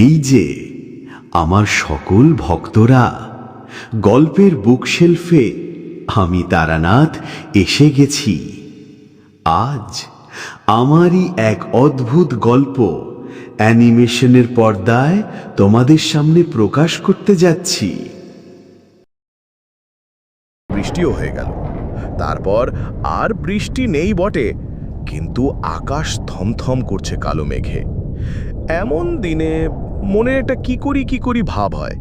এই যে আমার সকল ভক্তরা, গল্পের বুকশেলফে আমি তারানাথ এসে গেছি। আজ আমারই এক অদ্ভুত গল্প অ্যানিমেশনের পর্দায় তোমাদের সামনে প্রকাশ করতে যাচ্ছি। বৃষ্টিও হয়ে গেল। তারপর আর বৃষ্টি নেই বটে, কিন্তু আকাশ থমথম করছে কালো মেঘে। এমন দিনে মনে একটা কি করি ভাব হয়।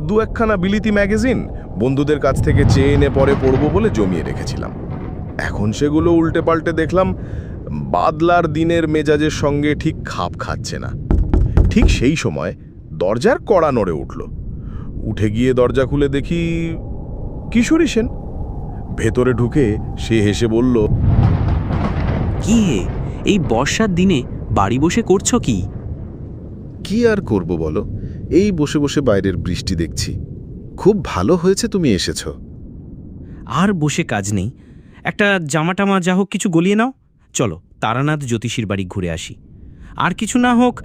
দু একখানা বিলিতি ম্যাগাজিন বন্ধুদের কাছ থেকে চেয়ে এনে পরে পড়ব বলে জমিয়ে রেখেছিলাম। এখন সেগুলো উল্টে পাল্টে দেখলাম বাদলার দিনের মেজাজের সঙ্গে ঠিক খাপ খাচ্ছে না। ঠিক সেই সময় দরজার কড়া নড়ে উঠল। উঠে গিয়ে দরজা খুলে দেখি কিশোরী সেন। ভেতরে ঢুকে সে হেসে বলল, কি হে, এই বর্ষার দিনে বাড়ি বসে করছো কি? কি আর করব বলো, এই বসে বসে বাইরের বৃষ্টি দেখছি। খুব ভালো হয়েছে তুমি এসেছো। আর বসে কাজ নেই, একটা জামাটামা যা হোক কিছু গলিয়ে নাও। চলো তারানাথ জ্যোতিষীর বাড়ি ঘুরে আসি। আর কিছু না হোক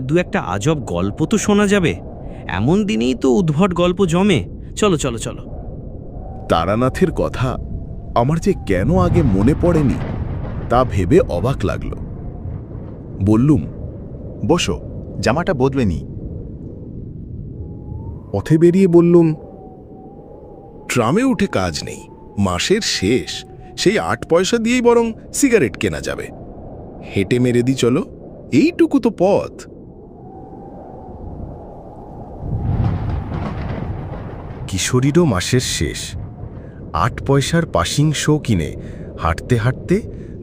দু একটা আজব গল্প তো শোনা যাবে। এমন দিনেই তো উদ্ভট গল্প জমে। চলো চলো চলো। তারানাথের কথা আমার যে কেন আগে মনে পড়েনি তা ভেবে অবাক লাগল। বললুম, বসো, জামাটা বদলেনি। পথে বেরিয়ে বললুম, ট্রামে উঠে কাজ নেই, মাসের শেষ, সেই 8 পয়সা দিয়েই বরং সিগারেট কেনা যাবে। হেঁটে মেরে দি চলো, এইটুকু তো পথ। কিশোরীরও মাসের শেষ। 8 পয়সার পাসিং শো কিনে হাঁটতে হাঁটতে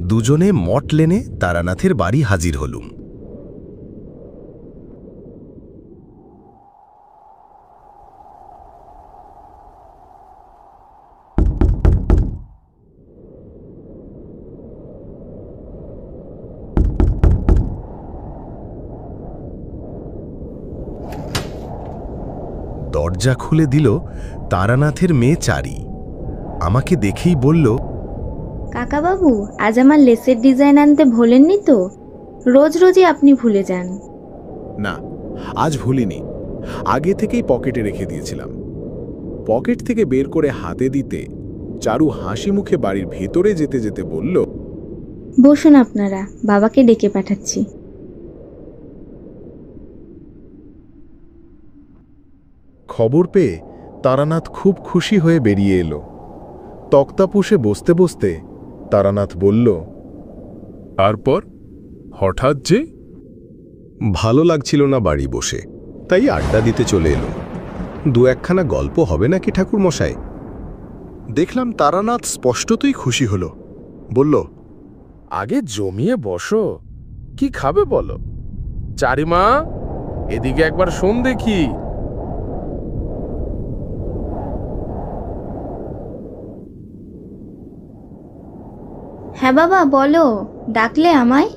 দুজনে মঠ লেনে তারানাথের বাড়ি হাজির হলুম। দরজা খুলে দিল তারানাথের মেয়ে চারি। আমাকে দেখেই বলল, কাকাবাবু, আজ আমার লেসের ডিজাইন আনতে ভোলেননি তো? রোজ রোজই আপনি ভুলে যান। না, আজ ভুলিনি। আগে থেকেই পকেটে রেখে দিয়েছিলাম। পকেট থেকে বের করে হাতে দিতে চারু হাসি মুখে বাড়ির ভেতরে যেতে যেতে বলল, বসুন আপনারা, বাবাকে ডেকে পাঠাচ্ছি। খবর পেয়ে তারানাথ খুব খুশি হয়ে বেরিয়ে এলো। তক্তা পুষে বসতে বসতে তারানাথ বলল, তারপর হঠাৎ যে? ভালো লাগছিল না বাড়ি বসে, তাই আড্ডা দিতে চলে এলো। দু একখানা গল্প হবে নাকি ঠাকুর মশাই? দেখলাম তারানাথ স্পষ্টতই খুশি হলো। বলল, আগে জমিয়ে বসো, কি খাবে বলো? চারিমা, এদিকে একবার শোন দেখি। হ্যাঁ বাবা, বলো, ডাকলে আমায়?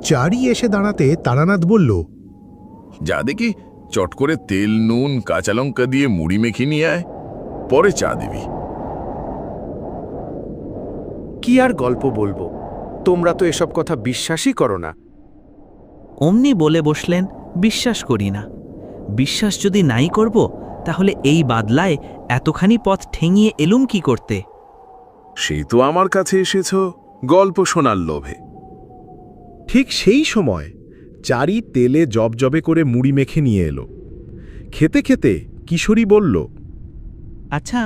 চারি এসে দাঁড়াতে তারানাথ বলল, যা দেখি চট করে তেল নুন কাঁচা লঙ্কা দিয়ে মুড়ি মেখে নিয়ে আয়, পরে চা দিবি। কি আর গল্প বলবো, তোমরা তো এসব কথা বিশ্বাসই করো না। অমনি বলে বসলেন, বিশ্বাস করি না। বিশ্বাস যদি নাই করব, তাহলে এই বাদলায় এতখানি পথ ঠেঙিয়ে এলুম কি করতে? সেই তো আমার কাছে এসেছ গল্প শোনার লোভে। ঠিক সেই সময় চারি তেলে জবজবে করে মুড়ি মেখে নিয়ে এলো। খেতে খেতে কিশোরী বলল, আচ্ছা,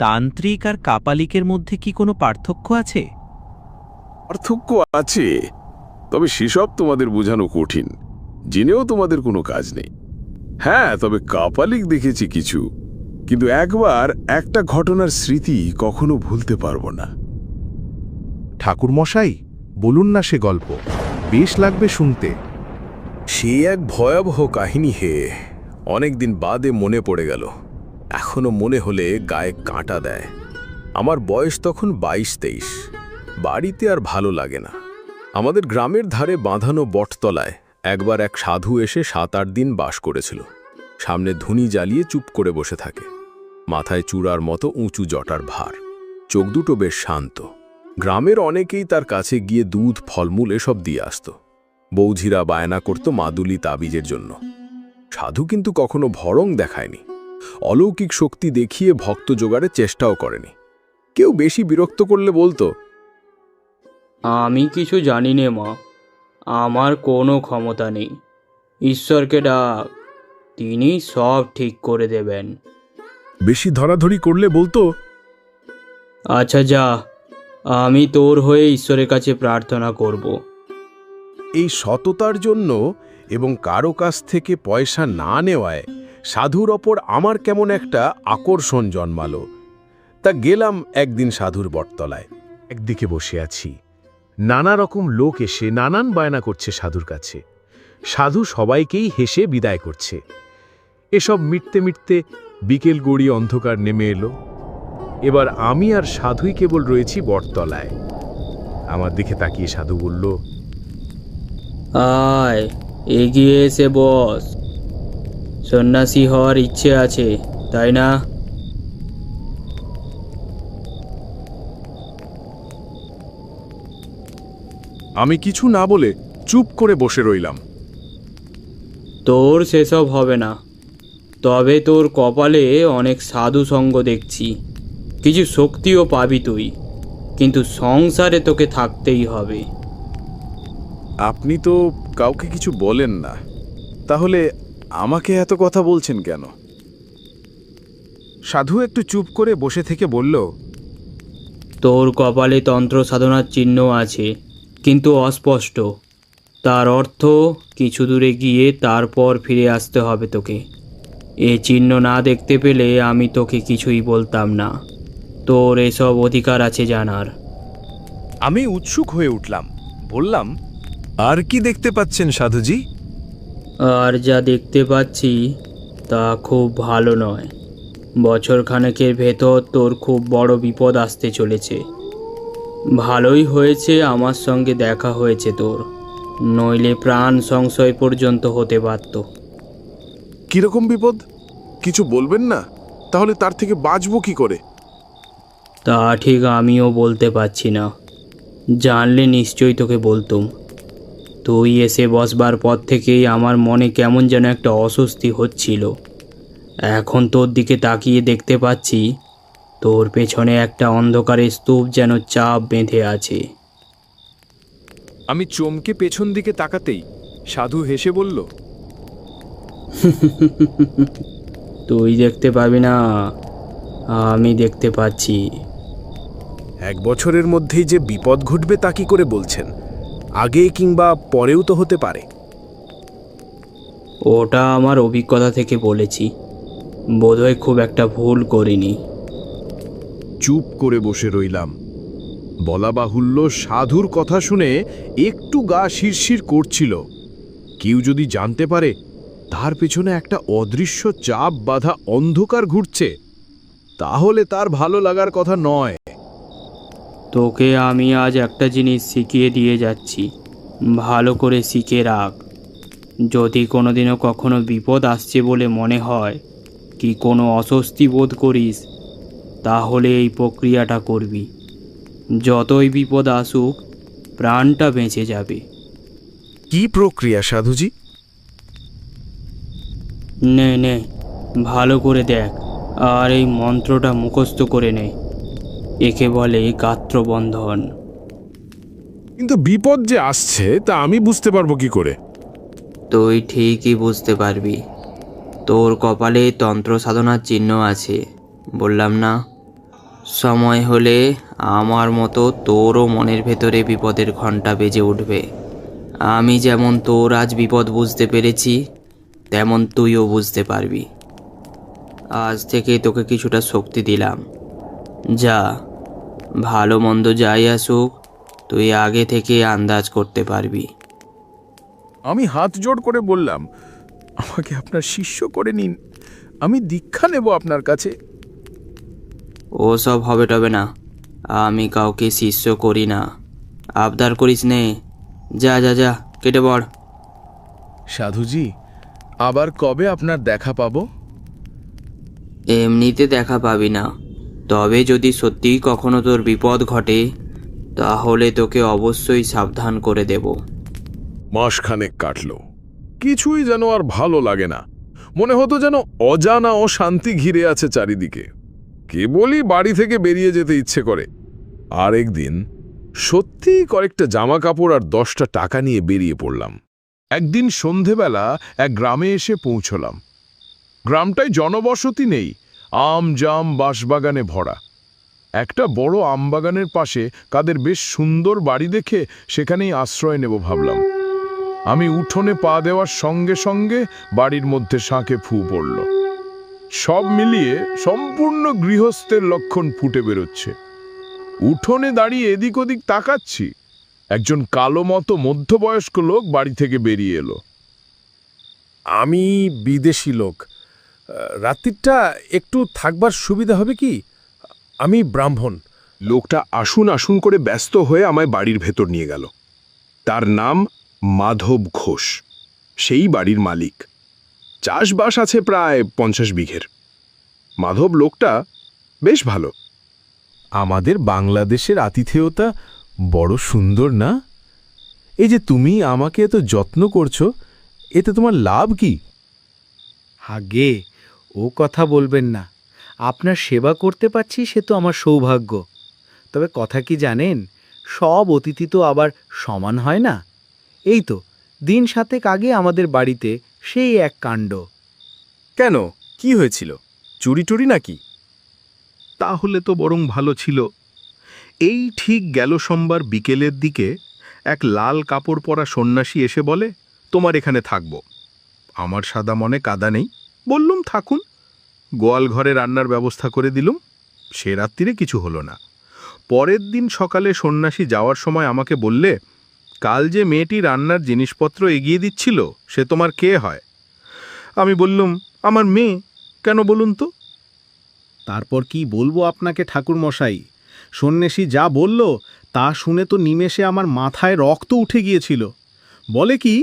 তান্ত্রিক আর কাপালিকের মধ্যে কি কোনো পার্থক্য আছে? পার্থক্য আছে, তবে সেসব তোমাদের বোঝানো কঠিন, জেনেও তোমাদের কোনো কাজ নেই। হ্যাঁ, তবে কাপালিক দেখেছি কিছু, কিন্তু একবার একটা ঘটনার স্মৃতি কখনো ভুলতে পারবো না। ঠাকুর মশাই, বলুন না সে গল্প, বেশ লাগবে শুনতে। সে এক ভয়াবহ কাহিনী হে, অনেকদিন বাদে মনে পড়ে গেল। এখনো মনে হলে গায়ে কাঁটা দেয়। আমার বয়স তখন 22-23। বাড়িতে আর ভালো লাগে না। আমাদের গ্রামের ধারে বাঁধানো বটতলায় একবার এক সাধু এসে 7-8 দিন বাস করেছিল। সামনে ধুনি জ্বালিয়ে চুপ করে বসে থাকে। মাথায় চূড়ার মতো উঁচু জটার ভার, চোখ দুটো বেশ শান্ত। গ্রামের অনেকেই তার কাছে গিয়ে দুধ ফলমূল এসব দিয়ে আসত। বৌঝিরা বায়না করত মাদুলি তাবিজের জন্য। সাধু কিন্তু কখনো ভরং দেখায়নি, অলৌকিক শক্তি দেখিয়ে ভক্ত জোগাড়ের চেষ্টাও করেনি। কেউ বেশি বিরক্ত করলে বলতো, আমি কিছু জানি নে মা, আমার কোনো ক্ষমতা নেই, ঈশ্বরকে ডাক, তিনি সব ঠিক করে দেবেন। বেশি ধরাধরি করলে বলতো, আচ্ছা যা, আমি তোর হয়ে ঈশ্বরের কাছে প্রার্থনা করব। এই সততার জন্য এবং কারো কাছ থেকে পয়সা না নেওয়ায় সাধুর ওপর আমার কেমন একটা আকর্ষণ জন্মালো। তা গেলাম একদিন সাধুর বটতলায়। একদিকে বসে আছি, নানা রকম লোক এসে নানান বায়না করছে সাধুর কাছে। সাধু সবাইকেই হেসে বিদায় করছে। এসব মিটতে মিটতে বিকেল গড়িয়ে অন্ধকার নেমে এলো। এবার আমি আর সাধুই কেবল রয়েছি বটতলায়। আমার দিকে তাকিয়ে সাধু বলল, আয় এগিয়ে এসে বস, সন্ন্যাসী হওয়ার ইচ্ছে আছে তাই না? আমি কিছু না বলে চুপ করে বসে রইলাম। তোর সেসব হবে না, তবে তোর কপালে অনেক সাধু সঙ্গ দেখছি, কিছু শক্তিও পাবি তুই, কিন্তু সংসারে তোকে থাকতেই হবে। আপনি তো কাউকে কিছু বলেন না, তাহলে আমাকে এত কথা বলছেন কেন? সাধু একটু চুপ করে বসে থেকে বলল, তোর কপালে তন্ত্র সাধনার চিহ্ন আছে, কিন্তু অস্পষ্ট। তার অর্থ কিছু দূরে গিয়ে তারপর ফিরে আসতে হবে তোকে। এ চিহ্ন না দেখতে পেলে আমি তোকে কিছুই বলতাম না। তোর এসব অধিকার আছে জানার। আমি উৎসুক হয়ে উঠলাম, বললাম, আর কি দেখতে পাচ্ছেন সাধুজি? আর যা দেখতে পাচ্ছি তা খুব ভালো নয়। বছরখানেকের ভেতর তোর খুব বড় বিপদ আসতে চলেছে। ভালোই হয়েছে আমার সঙ্গে দেখা হয়েছে তোর, নইলে প্রাণ সংশয় পর্যন্ত হতে পারত। কিরকম বিপদ? কিছু বলবেন না, তাহলে তার থেকে বাঁচবো কি করে? তা ঠিক আমিও বলতে পারছি না, জানলে নিশ্চয়ই তোকে বলতুম। তুই এসে বসবার পর থেকেই আমার মনে কেমন যেন একটা অস্বস্তি হচ্ছিল। এখন তোর দিকে তাকিয়ে দেখতে পাচ্ছি তোর পেছনে একটা অন্ধকারের স্তূপ যেন চাপ বেঁধে আছে। আমি চমকে পেছন দিকে তাকাতেই সাধু হেসে বলল, তুই দেখতে পাবি না, আমি দেখতে পাচ্ছি। 1 বছরের মধ্যেই যে বিপদ ঘটবে তা কি করে বলছেন? আগে কিংবা পরেও তো হতে পারে। ওটা আমার অভিজ্ঞতা থেকে বলেছি, বোধহয় খুব একটা ভুল করিনি। চুপ করে বসে রইলাম। বলা বাহুল্য, সাধুর কথা শুনে একটু গা শিরশির করছিল। কেউ যদি জানতে পারে তার পেছনে একটা অদৃশ্য চাপ বাঁধা অন্ধকার ঘুরছে, তাহলে তার ভালো লাগার কথা নয়। তোকে আমি আজ একটা জিনিস শিখিয়ে দিয়ে যাচ্ছি, ভালো করে শিখে রাখ। যদি কোনোদিনও কখনো বিপদ আসছে বলে মনে হয়, কি কোনো অস্বস্তি বোধ করিস, তাহলে এই প্রক্রিয়াটা করবি। যতই বিপদ আসুক, প্রাণটা বেঁচে যাবে। কি প্রক্রিয়া সাধুজি? নে নে, ভালো করে দেখ, আর এই মন্ত্রটা মুখস্থ করে নে। একে বলে গাত্রবন্ধন। কিন্তু বিপদ যে আসছে তা আমি বুঝতে পারবো কি করে? তুই ঠিকই বুঝতে পারবি। তোর কপালে তন্ত্র সাধনার চিহ্ন আছে, বললাম না? সময় হলে আমার মতো তোরও মনের ভেতরে বিপদের ঘণ্টা বেজে উঠবে। আমি যেমন তোর আজ বিপদ বুঝতে পেরেছি, তেমন তুইও বুঝতে পারবি। আজ থেকে তোকে কিছুটা শক্তি দিলাম। যা, ভালো মন্দ যাই আসুক, তুই আগে থেকে আন্দাজ করতে পারবি। আমি হাত জোড় করে বললাম, আমাকে আপনার শিষ্য করে নিন, আমি দীক্ষা নেব আপনার কাছে। ও সব হবে টবে না, আমি কাউকে শিষ্য করি না। আবদার করিস নে, যা যা যা, কেটে পড়। সাধুজি, আবার কবে আপনার দেখা পাবো? এমনিতে দেখা পাবি না, তবে যদি সত্যিই কখনো তোর বিপদ ঘটে, তাহলে তোকে অবশ্যই সাবধান করে দেব। মাসখানেক কাটল, কিছুই যেন আর ভালো লাগে না। মনে হতো যেন অজানা ও শান্তি ঘিরে আছে চারিদিকে। কেবলই বাড়ি থেকে বেরিয়ে যেতে ইচ্ছে করে। আর একদিন সত্যি কয়েকটা জামা কাপড় আর 10টা টাকা নিয়ে বেরিয়ে পড়লাম। একদিন সন্ধেবেলা এক গ্রামে এসে পৌঁছলাম। গ্রামটায় জনবসতি নেই, আম জাম বাঁশবাগানে ভরা। একটা বড় আমবাগানের পাশে কাদের বেশ সুন্দর বাড়ি দেখে সেখানেই আশ্রয় নেব ভাবলাম। আমি উঠোনে পা দেওয়ার সঙ্গে সঙ্গে বাড়ির মধ্যে শাঁখে ফু পড়ল। সব মিলিয়ে সম্পূর্ণ গৃহস্থের লক্ষণ ফুটে বেরোচ্ছে। উঠোনে দাঁড়িয়ে এদিক ওদিক তাকাচ্ছি, একজন কালো মতো মধ্যবয়স্ক লোক বাড়ি থেকে বেরিয়ে এলো। আমি বিদেশি লোক, রাত্রিটা একটু থাকবার সুবিধা হবে কি? আমি ব্রাহ্মণ। লোকটা আসুন আসুন করে ব্যস্ত হয়ে আমায় বাড়ির ভেতর নিয়ে গেল। তার নাম মাধব ঘোষ, সেই বাড়ির মালিক। চাষবাস আছে প্রায় 50 বিঘের। মাধব লোকটা বেশ ভালো। আমাদের বাংলাদেশের আতিথেয়তা বড় সুন্দর না? এই যে তুমি আমাকে এত যত্ন করছো, এতে তোমার লাভ কি? আগে ও কথা বলবেন না। আপনার সেবা করতে পারছি সে তো আমার সৌভাগ্য। তবে কথা কি জানেন, সব অতিথি তো আবার সমান হয় না। এই তো দিন 7 আগে আমাদের বাড়িতে সেই এক কাণ্ড। কেন, কি হয়েছিল? চুরি টুরি নাকি? তাহলে তো বরং ভালো ছিল। এই ঠিক গেল সোমবার বিকেলের দিকে এক লাল কাপড় পরা সন্ন্যাসী এসে বলে, তোমার এখানে থাকব। আমার সাদা মনে কাদা নেই, বললুম থাকুন। গোয়াল ঘরে রান্নার ব্যবস্থা করে দিলুম। সে রাত্রিরে কিছু হলো না। পরের দিন সকালে সন্ন্যাসী যাওয়ার সময় আমাকে বললে, কাল যে মেয়েটি রান্নার জিনিসপত্র এগিয়ে দিচ্ছিল সে তোমার কে হয়? আমি বললুম, আমার মেয়ে। কেন বলুন তো? তারপর কি বলবো আপনাকে ঠাকুর মশাই, সন্ন্যাসী যা বলল তা শুনে তো নিমেষে আমার মাথায় রক্ত উঠে গিয়েছিল। বলে কি,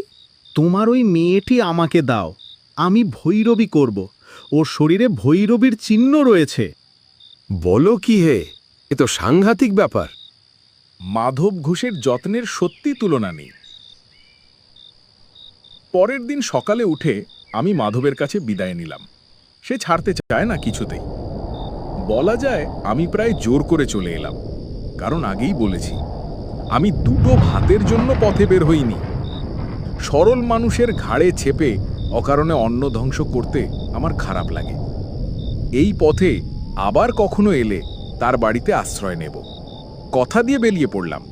তোমার ওই মেয়েটি আমাকে দাও, আমি ভৈরবী করব। ওর শরীরে ভৈরবীর চিহ্ন রয়েছে। বলো কি হে, এ তো সাংঘাতিক ব্যাপার। মাধব ঘোষের যত্নের সত্যি তুলনা নেই। পরের দিন সকালে উঠে আমি মাধবের কাছে বিদায় নিলাম। সে ছাড়তে চায় না কিছুতেই। বলা যায় আমি প্রায় জোর করে চলে এলাম, কারণ আগেই বলেছি আমি 2 ভাতের জন্য পথে বের হইনি। সরল মানুষের ঘাড়ে চেপে অকারণে অন্ন ধ্বংস করতে আমার খারাপ লাগে। এই পথে আবার কখনো এলে তার বাড়িতে আশ্রয় নেব, কথা দিয়ে বেরিয়ে পড়লাম।